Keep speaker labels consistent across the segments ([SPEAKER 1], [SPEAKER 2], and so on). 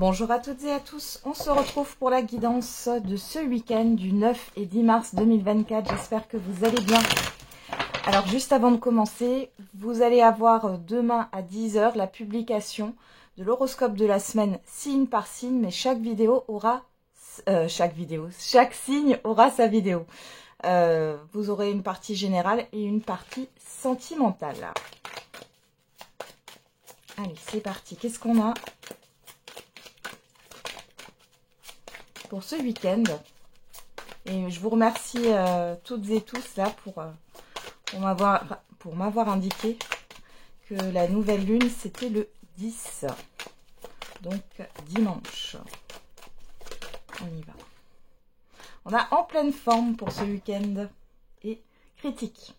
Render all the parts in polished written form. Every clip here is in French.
[SPEAKER 1] Bonjour à toutes et à tous, on se retrouve pour la guidance de ce week-end du 9 et 10 mars 2024, j'espère que vous allez bien. Alors juste avant de commencer, vous allez avoir demain à 10 h la publication de l'horoscope de la semaine signe par signe, mais chaque signe aura sa vidéo. Vous aurez une partie générale et une partie sentimentale. Allez, c'est parti, qu'est-ce qu'on a pour ce week-end? Et je vous remercie toutes et tous là pour m'avoir indiqué que la nouvelle lune c'était le 10, donc dimanche. On y va. On a en pleine forme pour ce week-end et critique.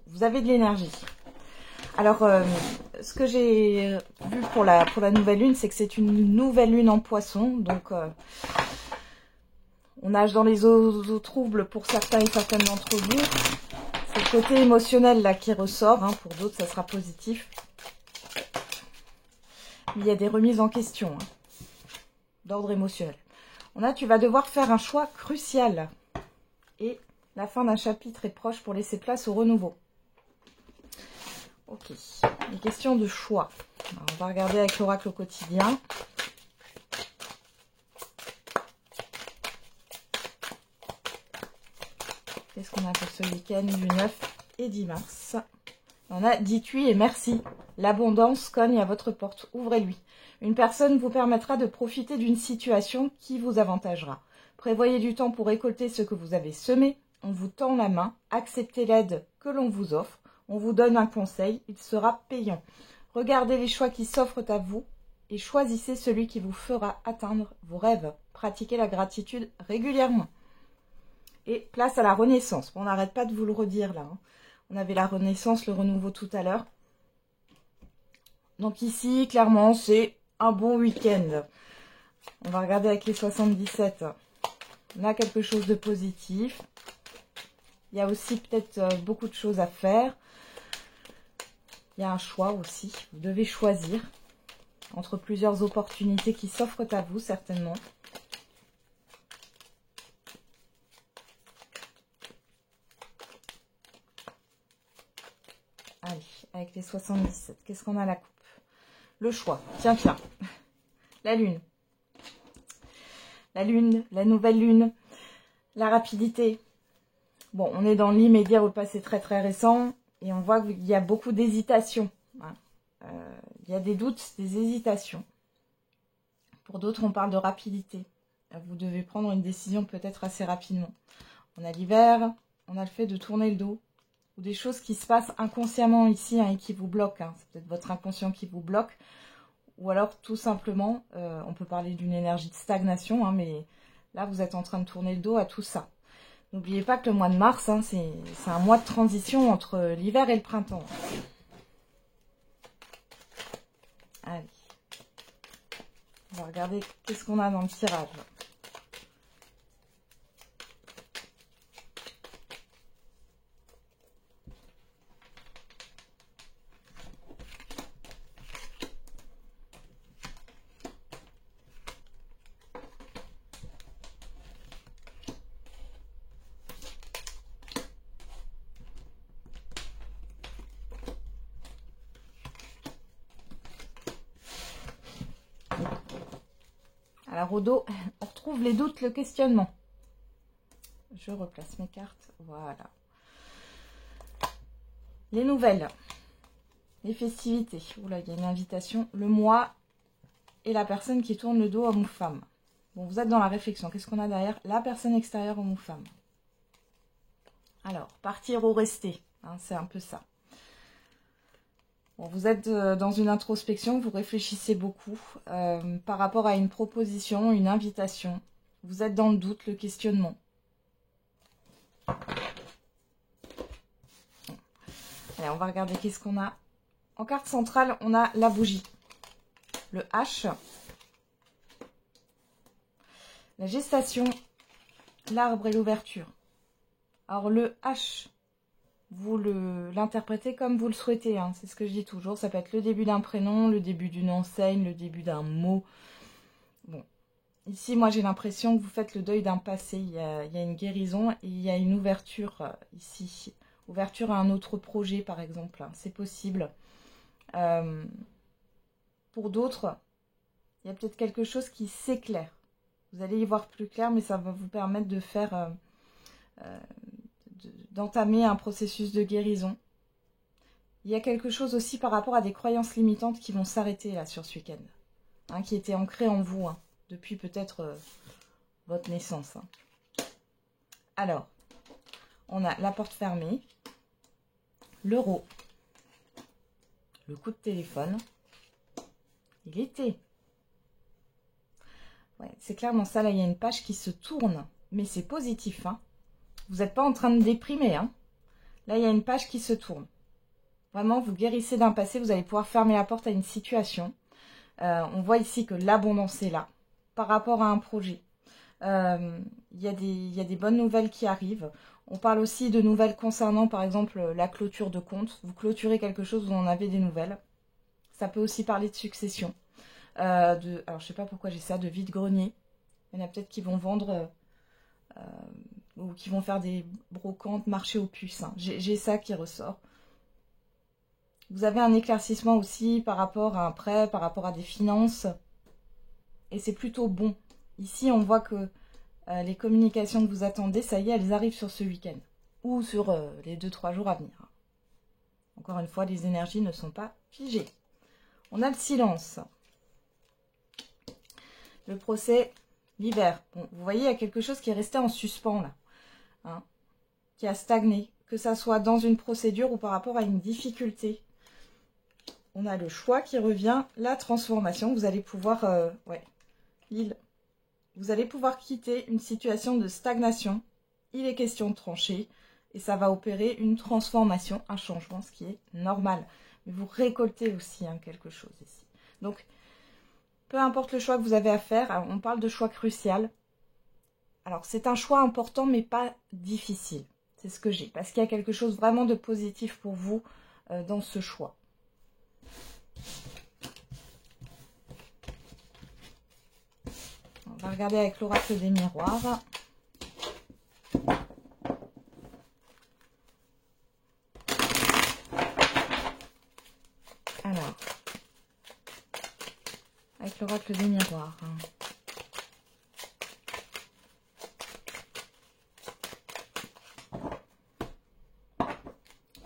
[SPEAKER 1] Vous avez de l'énergie. Alors, ce que j'ai vu pour la nouvelle lune, c'est que c'est une nouvelle lune en poisson, donc on nage dans les eaux troubles pour certains et certaines d'entre vous. C'est le côté émotionnel là qui ressort, hein. Pour d'autres, ça sera positif. Mais il y a des remises en question d'ordre émotionnel. On a, tu vas devoir faire un choix crucial. Et la fin d'un chapitre est proche pour laisser place au renouveau. Ok, les questions de choix. Alors, on va regarder avec l'oracle au quotidien. Qu'est-ce qu'on a pour ce week-end du 9 et 10 mars? On a dites-lui et merci. L'abondance cogne à votre porte. Ouvrez-lui. Une personne vous permettra de profiter d'une situation qui vous avantagera. Prévoyez du temps pour récolter ce que vous avez semé. On vous tend la main. Acceptez l'aide que l'on vous offre. On vous donne un conseil. Il sera payant. Regardez les choix qui s'offrent à vous et choisissez celui qui vous fera atteindre vos rêves. Pratiquez la gratitude régulièrement. Et place à la renaissance. On n'arrête pas de vous le redire là. On avait la renaissance, le renouveau tout à l'heure. Donc ici, clairement, c'est un bon week-end. On va regarder avec les 77. On a quelque chose de positif. Il y a aussi peut-être beaucoup de choses à faire. Il y a un choix aussi. Vous devez choisir entre plusieurs opportunités qui s'offrent à vous, certainement. Allez, avec les 77, qu'est-ce qu'on a à la coupe? Le choix. Tiens, tiens. La lune. La lune, la nouvelle lune. La rapidité. Bon, on est dans l'immédiat ou le passé très très récent. Et on voit qu'il y a beaucoup d'hésitations. Il y a des doutes, des hésitations. Pour d'autres, on parle de rapidité. Vous devez prendre une décision peut-être assez rapidement. On a l'hiver, on a le fait de tourner le dos. Ou des choses qui se passent inconsciemment ici et qui vous bloquent. C'est peut-être votre inconscient qui vous bloque. Ou alors tout simplement, on peut parler d'une énergie de stagnation, mais là vous êtes en train de tourner le dos à tout ça. N'oubliez pas que le mois de mars, c'est un mois de transition entre l'hiver et le printemps. Allez. On va regarder qu'est-ce qu'on a dans le tirage. Alors au dos, on retrouve les doutes, le questionnement. Je replace mes cartes, voilà. Les nouvelles, les festivités. Oula, il y a une invitation. Le mois et la personne qui tourne le dos homme ou femme. Bon, vous êtes dans la réflexion. Qu'est-ce qu'on a derrière? La personne extérieure homme ou femme. Alors, partir ou rester, c'est un peu ça. Bon, vous êtes dans une introspection, vous réfléchissez beaucoup par rapport à une proposition, une invitation. Vous êtes dans le doute, le questionnement. Allez, on va regarder qu'est-ce qu'on a. En carte centrale, on a la bougie, le H, la gestation, l'arbre et l'ouverture. Alors le H, vous l'interprétez comme vous le souhaitez, c'est ce que je dis toujours. Ça peut être le début d'un prénom, le début d'une enseigne, le début d'un mot. Ici, moi, j'ai l'impression que vous faites le deuil d'un passé. Il y a une guérison et il y a une ouverture ici. Ouverture à un autre projet, par exemple. C'est possible. Pour d'autres, il y a peut-être quelque chose qui s'éclaire. Vous allez y voir plus clair, mais ça va vous permettre de faire, d'entamer un processus de guérison. Il y a quelque chose aussi par rapport à des croyances limitantes qui vont s'arrêter là sur ce week-end, hein, qui étaient ancrées en vous, hein, depuis peut-être votre naissance. Hein. Alors, on a la porte fermée, l'euro, le coup de téléphone, et l'été. Ouais, c'est clairement ça, là, il y a une page qui se tourne, mais c'est positif. Hein. Vous n'êtes pas en train de déprimer. Hein. Là, il y a une page qui se tourne. Vraiment, vous guérissez d'un passé, vous allez pouvoir fermer la porte à une situation. On voit ici que l'abondance est là, par rapport à un projet. Il y a des bonnes nouvelles qui arrivent. On parle aussi de nouvelles concernant, par exemple, la clôture de compte. Vous clôturez quelque chose, vous en avez des nouvelles. Ça peut aussi parler de succession. Alors, je sais pas pourquoi j'ai ça, de vide-grenier. Il y en a peut-être qui vont vendre ou qui vont faire des brocantes, marché aux puces. Hein. J'ai ça qui ressort. Vous avez un éclaircissement aussi par rapport à un prêt, par rapport à des finances. Et c'est plutôt bon. Ici, on voit que les communications que vous attendez, ça y est, elles arrivent sur ce week-end. Ou sur les 2-3 jours à venir. Encore une fois, les énergies ne sont pas figées. On a le silence. Le procès, l'hiver. Bon, vous voyez, il y a quelque chose qui est resté en suspens là. Hein, qui a stagné. Que ça soit dans une procédure ou par rapport à une difficulté. On a le choix qui revient, la transformation. Vous allez pouvoir, vous allez pouvoir quitter une situation de stagnation. Il est question de trancher et ça va opérer une transformation, un changement, ce qui est normal. Mais vous récoltez aussi hein, quelque chose ici. Donc, peu importe le choix que vous avez à faire, on parle de choix crucial. Alors, c'est un choix important mais pas difficile. C'est ce que j'ai. Parce qu'il y a quelque chose vraiment de positif pour vous dans ce choix. On va regarder avec l'oracle des miroirs. Alors, avec l'oracle des miroirs.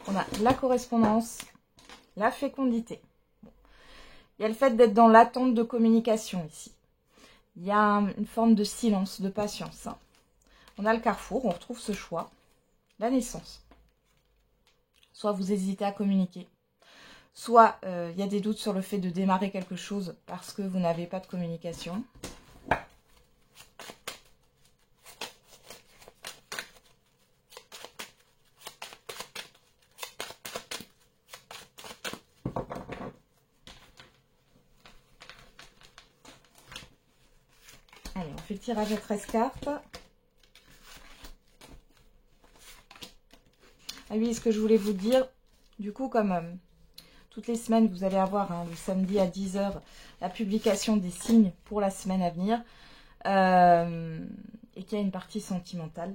[SPEAKER 1] On a la correspondance, la fécondité. Il y a le fait d'être dans l'attente de communication ici. Il y a une forme de silence, de patience. On a le carrefour, on retrouve ce choix. La naissance. Soit vous hésitez à communiquer, soit il y a des doutes sur le fait de démarrer quelque chose parce que vous n'avez pas de communication. Allez, on fait le tirage à 13 cartes. Ah oui, ce que je voulais vous dire, du coup, comme toutes les semaines, vous allez avoir hein, le samedi à 10 h la publication des signes pour la semaine à venir et qu'il y a une partie sentimentale.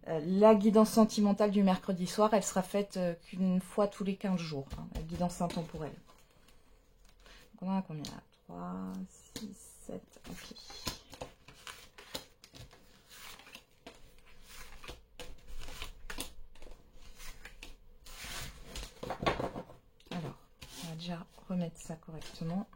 [SPEAKER 1] La guidance sentimentale du mercredi soir, elle sera faite qu'une fois tous les 15 jours, hein, la guidance intemporelle. Donc on en a combien là 3, 6, 7, ok. Alors, on va déjà remettre ça correctement.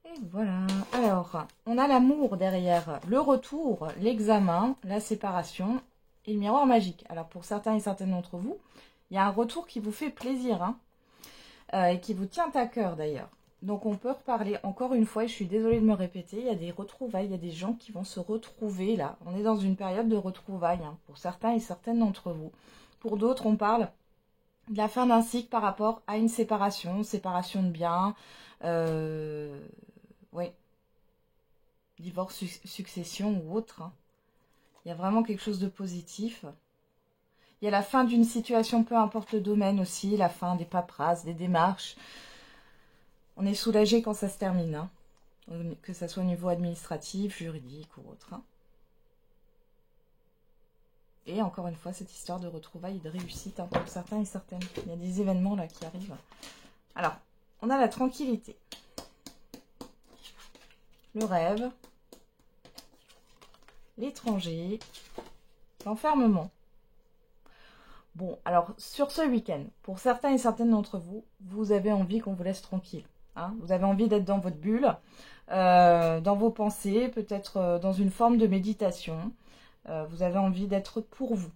[SPEAKER 1] Et voilà. Alors, on a l'amour derrière, le retour, l'examen, la séparation et le miroir magique. Alors, pour certains et certaines d'entre vous, il y a un retour qui vous fait plaisir hein, et qui vous tient à cœur d'ailleurs. Donc, on peut reparler encore une fois, et je suis désolée de me répéter, il y a des retrouvailles, il y a des gens qui vont se retrouver là. On est dans une période de retrouvailles hein, pour certains et certaines d'entre vous. Pour d'autres, on parle de la fin d'un cycle par rapport à une séparation de biens, oui, divorce, succession ou autre. Hein. Il y a vraiment quelque chose de positif. Il Il y a la fin d'une situation, peu importe le domaine aussi, la fin des paperasses, des démarches. On est soulagé quand ça se termine, hein. Que ça soit au niveau administratif, juridique ou autre, hein. Et encore une fois, cette histoire de retrouvailles et de réussite, hein, pour certains et certaines. Il y a des événements là qui arrivent. Alors, on a la tranquillité, le rêve, l'étranger, l'enfermement. Bon, alors, sur ce week-end, pour certains et certaines d'entre vous, vous avez envie qu'on vous laisse tranquille, hein. Vous avez envie d'être dans votre bulle, dans vos pensées, peut-être dans une forme de méditation. Vous avez envie d'être pour vous.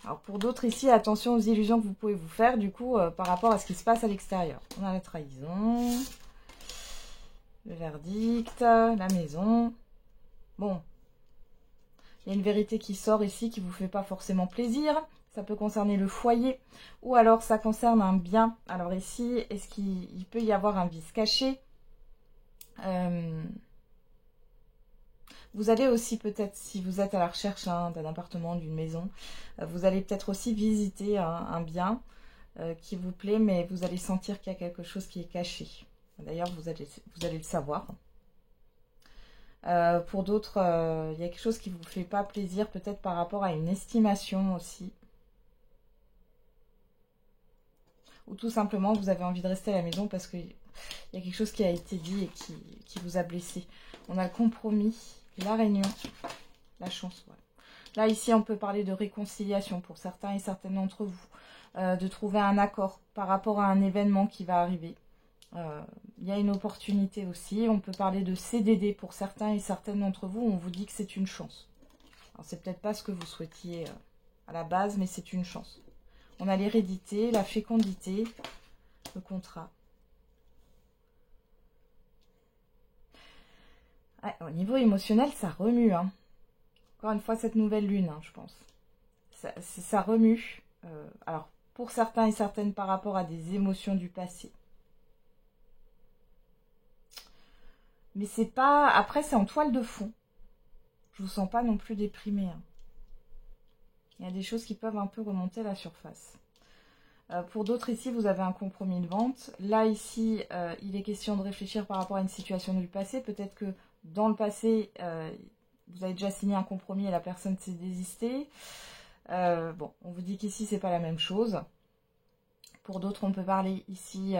[SPEAKER 1] Alors pour d'autres ici, attention aux illusions que vous pouvez vous faire, du coup, par rapport à ce qui se passe à l'extérieur. On a la trahison, le verdict, la maison. Bon, il y a une vérité qui sort ici qui ne vous fait pas forcément plaisir. Ça peut concerner le foyer, ou alors ça concerne un bien. Alors ici, est-ce qu'il peut y avoir un vice caché? Vous allez aussi peut-être, si vous êtes à la recherche d'un appartement, d'une maison, vous allez peut-être aussi visiter un bien qui vous plaît, mais vous allez sentir qu'il y a quelque chose qui est caché. D'ailleurs, vous allez le savoir. Pour d'autres, il y a quelque chose qui ne vous fait pas plaisir, peut-être par rapport à une estimation aussi. Ou tout simplement, vous avez envie de rester à la maison parce qu'il y a quelque chose qui a été dit et qui vous a blessé. On a le compromis, la réunion, la chance. Voilà. Là, ici, on peut parler de réconciliation pour certains et certaines d'entre vous. De trouver un accord par rapport à un événement qui va arriver. Il y a une opportunité aussi. On peut parler de CDD pour certains et certaines d'entre vous. On vous dit que c'est une chance. Alors, c'est peut-être pas ce que vous souhaitiez à la base, mais c'est une chance. On a l'hérédité, la fécondité, le contrat. Ouais, au niveau émotionnel, ça remue, hein. Encore une fois, cette nouvelle lune, hein, je pense. Ça remue. Alors, pour certains et certaines par rapport à des émotions du passé. Mais c'est pas... Après, c'est en toile de fond. Je vous sens pas non plus déprimé, hein. Il y a des choses qui peuvent un peu remonter à la surface. Pour d'autres ici, vous avez un compromis de vente. Là, ici, il est question de réfléchir par rapport à une situation du passé. Peut-être que dans le passé, vous avez déjà signé un compromis et la personne s'est désistée. Bon, on vous dit qu'ici, c'est pas la même chose. Pour d'autres, on peut parler ici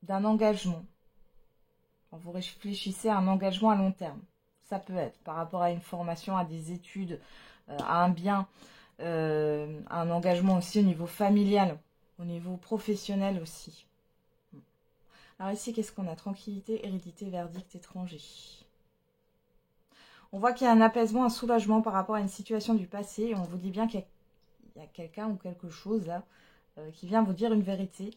[SPEAKER 1] d'un engagement. Quand vous réfléchissez à un engagement à long terme. Ça peut être par rapport à une formation, à des études, à un bien, un engagement aussi au niveau familial, au niveau professionnel aussi. Alors ici, qu'est-ce qu'on a? Tranquillité, hérédité, verdict, étranger. On voit qu'il y a un apaisement, un soulagement par rapport à une situation du passé. Et on vous dit bien qu'il y a quelqu'un ou quelque chose là qui vient vous dire une vérité.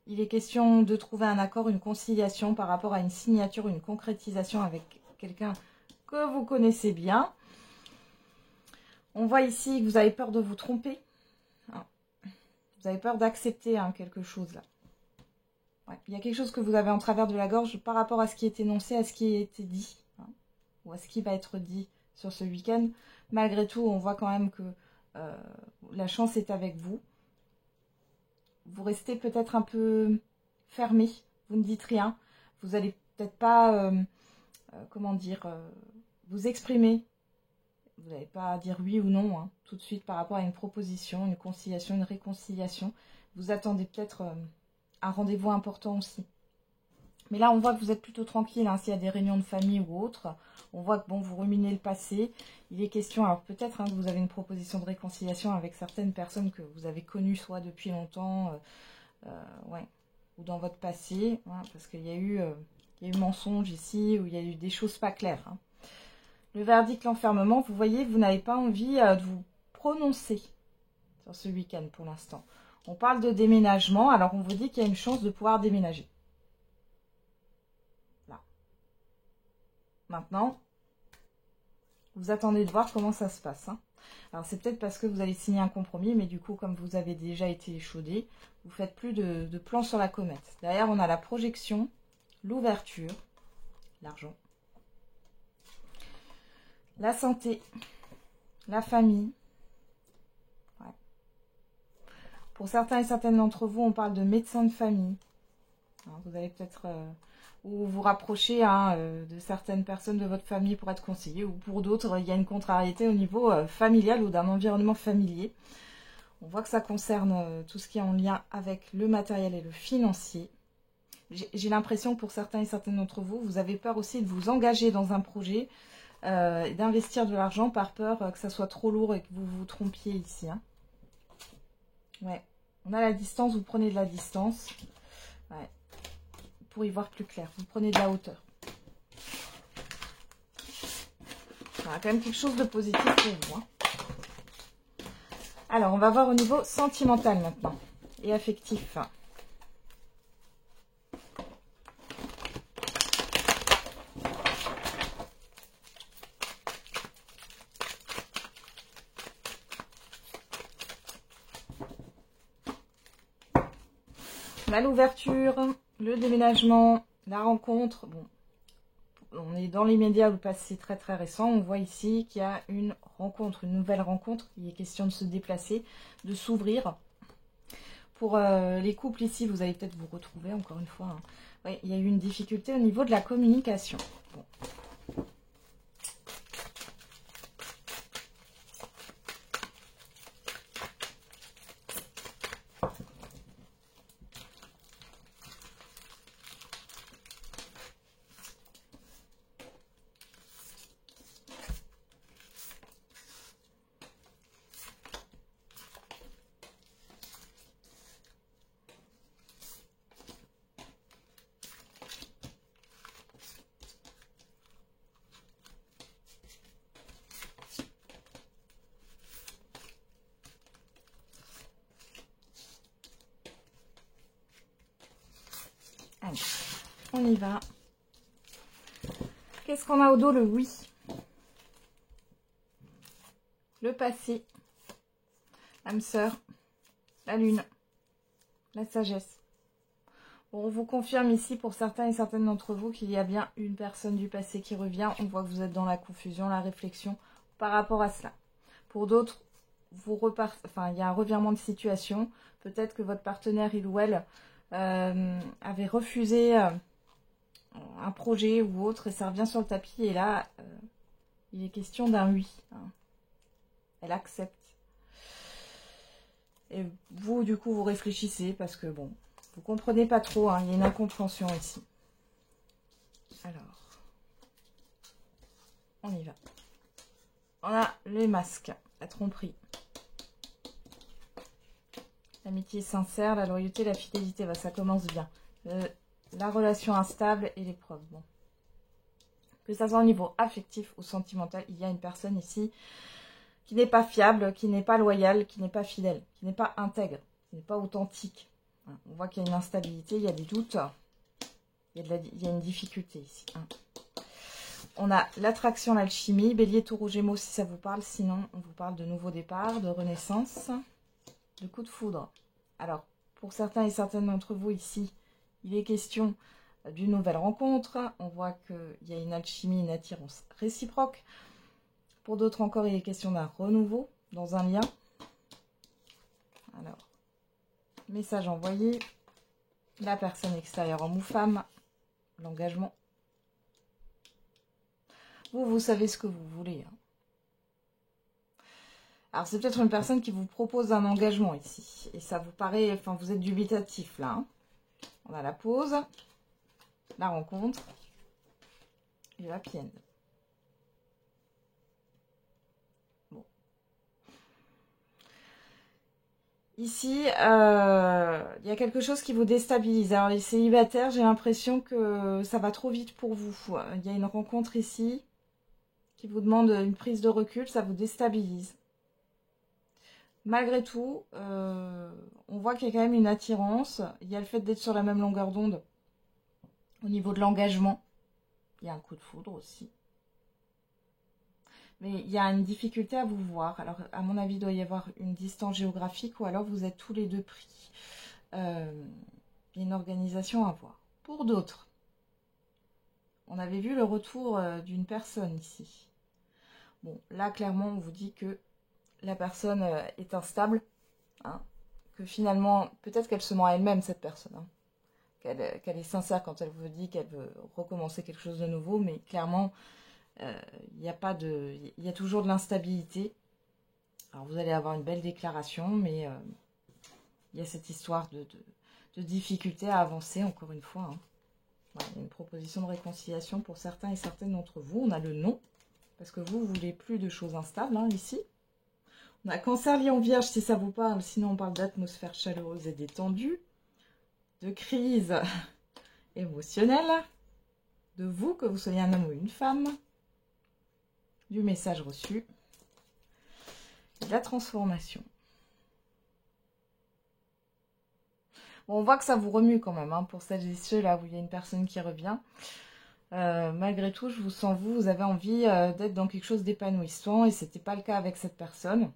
[SPEAKER 1] Il est question de trouver un accord, une conciliation par rapport à une signature, une concrétisation avec quelqu'un que vous connaissez bien. On voit ici que vous avez peur de vous tromper. Vous avez peur d'accepter quelque chose là. Ouais. Il y a quelque chose que vous avez en travers de la gorge par rapport à ce qui est énoncé, à ce qui a été dit, hein, ou à ce qui va être dit sur ce week-end. Malgré tout, on voit quand même que la chance est avec vous. Vous restez peut-être un peu fermé, vous ne dites rien. Vous n'allez peut-être pas, comment dire, vous exprimer. Vous n'allez pas dire oui ou non, hein, tout de suite par rapport à une proposition, une conciliation, une réconciliation. Vous attendez peut-être un rendez-vous important aussi. Mais là, on voit que vous êtes plutôt tranquille, hein, s'il y a des réunions de famille ou autres. On voit que bon, vous ruminez le passé. Il est question, alors peut-être que vous avez une proposition de réconciliation avec certaines personnes que vous avez connues, soit depuis longtemps, ouais, ou dans votre passé, hein, parce qu'il y a eu mensonge ici, ou il y a eu des choses pas claires, hein. Le verdict, l'enfermement, vous voyez, vous n'avez pas envie de vous prononcer sur ce week-end pour l'instant. On parle de déménagement, alors on vous dit qu'il y a une chance de pouvoir déménager. Là. Maintenant, vous attendez de voir comment ça se passe, hein. Alors c'est peut-être parce que vous allez signer un compromis, mais du coup, comme vous avez déjà été échaudé, vous ne faites plus de plan sur la comète. Derrière, on a la projection, l'ouverture, l'argent. La santé, la famille. Ouais. Pour certains et certaines d'entre vous, on parle de médecin de famille. Alors, vous allez peut-être ou vous rapprocher de certaines personnes de votre famille pour être conseillé, ou pour d'autres, il y a une contrariété au niveau familial ou d'un environnement familier. On voit que ça concerne tout ce qui est en lien avec le matériel et le financier. J'ai l'impression que pour certains et certaines d'entre vous, vous avez peur aussi de vous engager dans un projet, d'investir de l'argent par peur que ça soit trop lourd et que vous vous trompiez ici. Hein. Ouais, on a la distance, vous prenez de la distance. Ouais. Pour y voir plus clair, vous prenez de la hauteur. Il y a quand même quelque chose de positif pour vous. Hein. Alors, on va voir au niveau sentimental maintenant et affectif. On a l'ouverture, le déménagement, la rencontre. Bon, on est dans l'immédiat ou le passé très très récent. On voit ici qu'il y a une rencontre, une nouvelle rencontre. Il est question de se déplacer, de s'ouvrir. Pour les couples ici, vous allez peut-être vous retrouver encore une fois. Hein. Oui, il y a eu une difficulté au niveau de la communication. Bon. Allez, on y va. Qu'est-ce qu'on a au dos? Le oui. Le passé. L'âme sœur. La lune. La sagesse. Bon, on vous confirme ici pour certains et certaines d'entre vous qu'il y a bien une personne du passé qui revient. On voit que vous êtes dans la confusion, la réflexion par rapport à cela. Pour d'autres, vous repartez, enfin, il y a un revirement de situation. Peut-être que votre partenaire, il ou elle, avait refusé un projet ou autre et ça revient sur le tapis. Et là, il est question d'un oui. Hein. Elle accepte. Et vous, du coup, vous réfléchissez parce que, bon, vous comprenez pas trop. Hein, il y a une incompréhension ici. Alors, on y va. On a les masques, la tromperie. L'amitié sincère, la loyauté, la fidélité. Bah, ça commence bien. La relation instable et l'épreuve. Bon. Que ça soit au niveau affectif ou sentimental, il y a une personne ici qui n'est pas fiable, qui n'est pas loyale, qui n'est pas fidèle, qui n'est pas intègre, qui n'est pas authentique. On voit qu'il y a une instabilité, il y a des doutes, il y a une difficulté ici. On a l'attraction, l'alchimie, bélier, taureau, gémeaux si ça vous parle. Sinon, on vous parle de nouveau départ, de renaissance, de coup de foudre. Alors, pour certains et certaines d'entre vous ici, il est question d'une nouvelle rencontre. On voit qu'il y a une alchimie, une attirance réciproque. Pour d'autres encore, il est question d'un renouveau dans un lien. Alors, message envoyé. La personne extérieure, homme ou femme. L'engagement. Vous savez ce que vous voulez. Hein. Alors, c'est peut-être une personne qui vous propose un engagement ici. Et ça vous paraît... Enfin, vous êtes dubitatif, là. Hein. On a la pause, la rencontre et la happy end. Bon. Ici, il y a quelque chose qui vous déstabilise. Alors, les célibataires, j'ai l'impression que ça va trop vite pour vous. Il y a une rencontre ici qui vous demande une prise de recul, ça vous déstabilise. Malgré tout, on voit qu'il y a quand même une attirance. Il y a le fait d'être sur la même longueur d'onde au niveau de l'engagement. Il y a un coup de foudre aussi. Mais il y a une difficulté à vous voir. Alors, à mon avis, il doit y avoir une distance géographique ou alors vous êtes tous les deux pris. Il y a une organisation à voir. Pour d'autres, on avait vu le retour d'une personne ici. Bon, là, clairement, on vous dit que la personne est instable. Hein, que finalement, peut-être qu'elle se ment à elle-même, cette personne. Hein, qu'elle est sincère quand elle vous dit qu'elle veut recommencer quelque chose de nouveau. Mais clairement, il y a toujours de l'instabilité. Alors, vous allez avoir une belle déclaration, mais il y a cette histoire de difficulté à avancer, encore une fois. Hein. Voilà, il y a une proposition de réconciliation pour certains et certaines d'entre vous. On a le non, parce que vous voulez plus de choses instables, hein, ici. On a Cancer, Lion, Vierge, si ça vous parle. Sinon, on parle d'atmosphère chaleureuse et détendue, de crise émotionnelle, de vous, que vous soyez un homme ou une femme, du message reçu, et de la transformation. Bon, on voit que ça vous remue quand même, hein, pour celles et ceux là où il y a une personne qui revient. Malgré tout, je vous sens, vous avez envie d'être dans quelque chose d'épanouissant, et ce n'était pas le cas avec cette personne.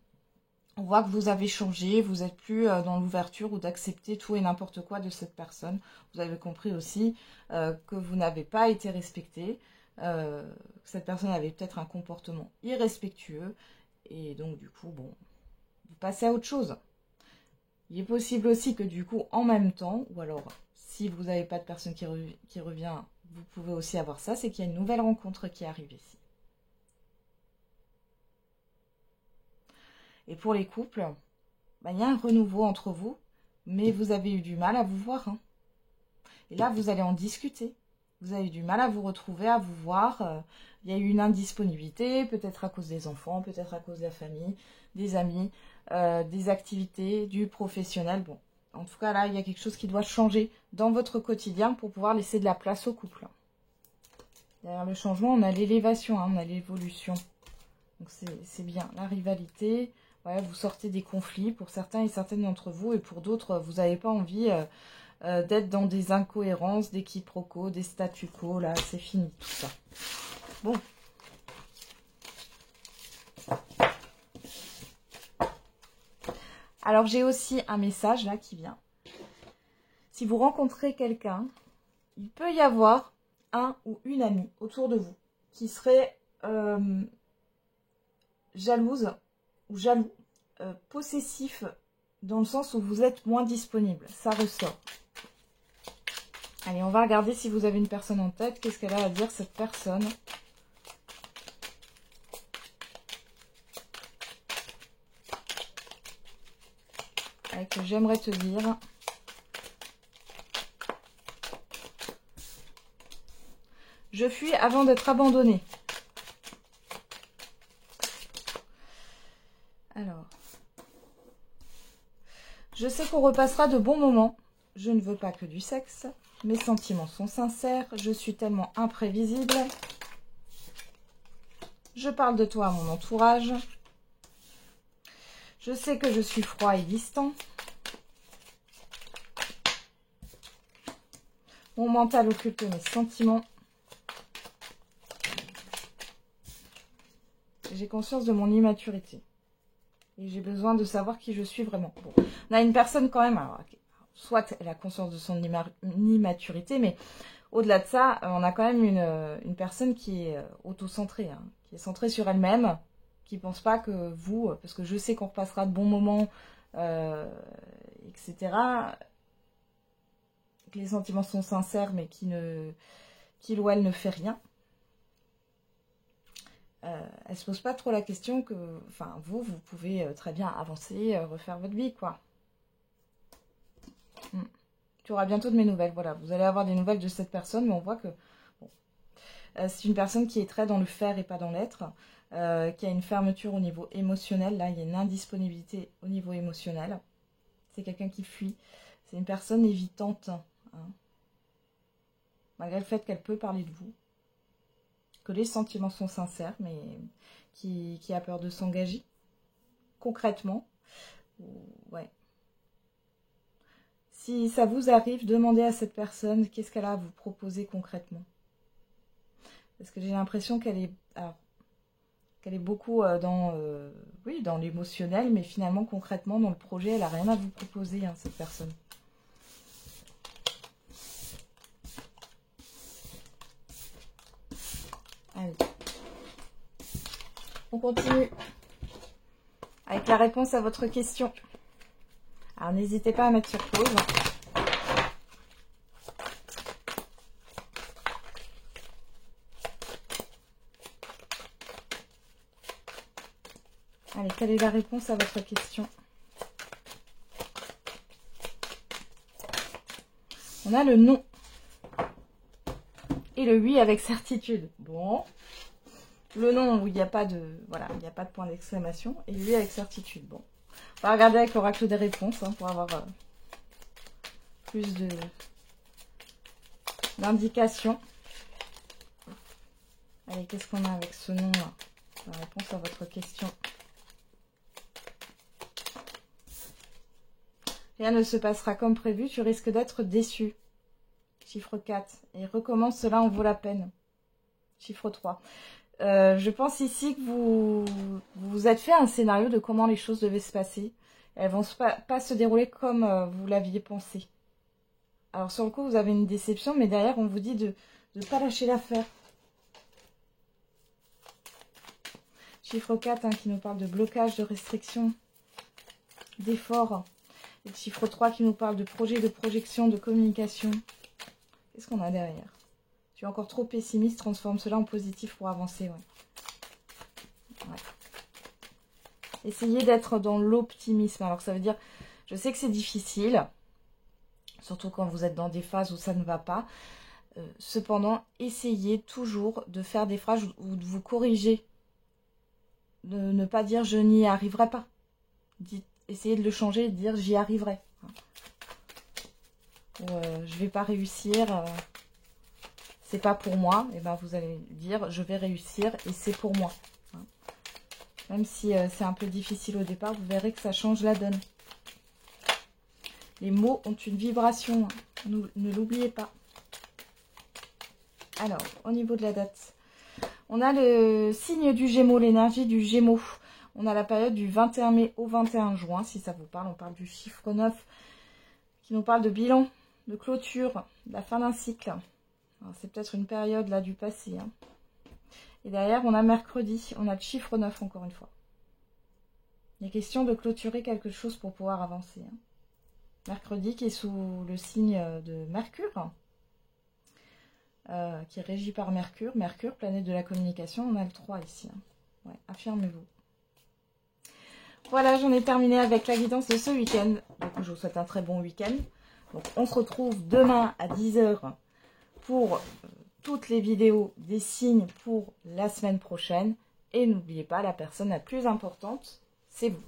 [SPEAKER 1] On voit que vous avez changé, vous n'êtes plus dans l'ouverture ou d'accepter tout et n'importe quoi de cette personne. Vous avez compris aussi que vous n'avez pas été respecté, que cette personne avait peut-être un comportement irrespectueux, et donc du coup, bon, vous passez à autre chose. Il est possible aussi que du coup, en même temps, ou alors si vous n'avez pas de personne qui revient, vous pouvez aussi avoir ça, c'est qu'il y a une nouvelle rencontre qui arrive ici. Et pour les couples, bah, il y a un renouveau entre vous, mais vous avez eu du mal à vous voir. Hein. Et là, vous allez en discuter. Vous avez eu du mal à vous retrouver, à vous voir. Il y a eu une indisponibilité, peut-être à cause des enfants, peut-être à cause de la famille, des amis, des activités, du professionnel. Bon, en tout cas, là, il y a quelque chose qui doit changer dans votre quotidien pour pouvoir laisser de la place au couple. Derrière le changement, on a l'élévation, hein, on a l'évolution. Donc, c'est bien. La rivalité, ouais, vous sortez des conflits pour certains et certaines d'entre vous, et pour d'autres, vous n'avez pas envie d'être dans des incohérences, des quiproquos, des statu quo. Là, c'est fini tout ça. Bon. Alors, j'ai aussi un message là qui vient. Si vous rencontrez quelqu'un, il peut y avoir un ou une amie autour de vous qui serait jalouse ou jaloux, possessif, dans le sens où vous êtes moins disponible. Ça ressort. Allez, on va regarder si vous avez une personne en tête. Qu'est-ce qu'elle a à dire, cette personne ? Que j'aimerais te dire. Je fuis avant d'être abandonnée. Alors. Je sais qu'on repassera de bons moments. Je ne veux pas que du sexe. Mes sentiments sont sincères. Je suis tellement imprévisible. Je parle de toi à mon entourage. Je sais que je suis froid et distant. Mon mental occulte mes sentiments. J'ai conscience de mon immaturité. Et j'ai besoin de savoir qui je suis vraiment. Bon. On a une personne quand même, alors, soit elle a conscience de son immaturité, mais au-delà de ça, on a quand même une personne qui est auto-centrée, hein, qui est centrée sur elle-même, qui ne pense pas que vous, parce que je sais qu'on repassera de bons moments, etc., que les sentiments sont sincères, mais qu'il ou elle ne fait rien. Elle ne se pose pas trop la question que, enfin, vous pouvez très bien avancer, refaire votre vie, quoi. Tu auras bientôt de mes nouvelles, voilà. Vous allez avoir des nouvelles de cette personne, mais on voit que bon, c'est une personne qui est très dans le faire et pas dans l'être, qui a une fermeture au niveau émotionnel. Là, il y a une indisponibilité au niveau émotionnel. C'est quelqu'un qui fuit. C'est une personne évitante, hein, malgré le fait qu'elle peut parler de vous. Que les sentiments sont sincères, mais qui a peur de s'engager concrètement. Ouais. Si ça vous arrive, demandez à cette personne qu'est-ce qu'elle a à vous proposer concrètement. Parce que j'ai l'impression qu'elle est, qu'elle est beaucoup dans l'émotionnel, mais finalement, concrètement, dans le projet, elle n'a rien à vous proposer, hein, cette personne. Allez. On continue avec la réponse à votre question. Alors, n'hésitez pas à mettre sur pause. Allez, quelle est la réponse à votre question? On a le non. Et le oui avec certitude. Bon. Le non où il n'y a pas de... Voilà, il n'y a pas de point d'exclamation. Et le oui avec certitude. Bon. On va regarder avec l'oracle des réponses hein, pour avoir plus d'indications. Allez, qu'est-ce qu'on a avec ce nom-là? La réponse à votre question. Rien ne se passera comme prévu, tu risques d'être déçu. Chiffre 4. Et recommence, cela en vaut la peine. Chiffre 3. Je pense ici que vous vous êtes fait un scénario de comment les choses devaient se passer. Elles vont pas se dérouler comme vous l'aviez pensé. Alors sur le coup, vous avez une déception, mais derrière, on vous dit de ne pas lâcher l'affaire. Chiffre 4 hein, qui nous parle de blocage, de restriction, d'effort. Et le chiffre 3 qui nous parle de projet, de projection, de communication. Qu'est-ce qu'on a derrière? Tu es encore trop pessimiste, transforme cela en positif pour avancer. Ouais. Essayez d'être dans l'optimisme. Alors ça veut dire, je sais que c'est difficile, surtout quand vous êtes dans des phases où ça ne va pas. Cependant, essayez toujours de faire des phrases ou de vous corriger. De ne pas dire je n'y arriverai pas. Essayez de le changer et de dire j'y arriverai. Ou je vais pas réussir, c'est pas pour moi. Et ben vous allez dire je vais réussir et c'est pour moi. Même si c'est un peu difficile au départ, vous verrez que ça change la donne. Les mots ont une vibration, ne l'oubliez pas. Alors, au niveau de la date, on a le signe du Gémeaux, l'énergie du Gémeaux. On a la période du 21 mai au 21 juin, si ça vous parle. On parle du chiffre 9, qui nous parle de bilan, de clôture, de la fin d'un cycle. C'est peut-être une période là du passé. Hein. Et derrière, on a mercredi, on a le chiffre 9 encore une fois. Il est question de clôturer quelque chose pour pouvoir avancer. Hein. Mercredi qui est sous le signe de Mercure, qui est régi par Mercure. Mercure, planète de la communication, on a le 3 ici. Hein. Ouais, affirmez-vous. Voilà, j'en ai terminé avec la guidance de ce week-end. Donc, je vous souhaite un très bon week-end. Donc, on se retrouve demain à 10 h pour toutes les vidéos des signes pour la semaine prochaine. Et n'oubliez pas, la personne la plus importante, c'est vous.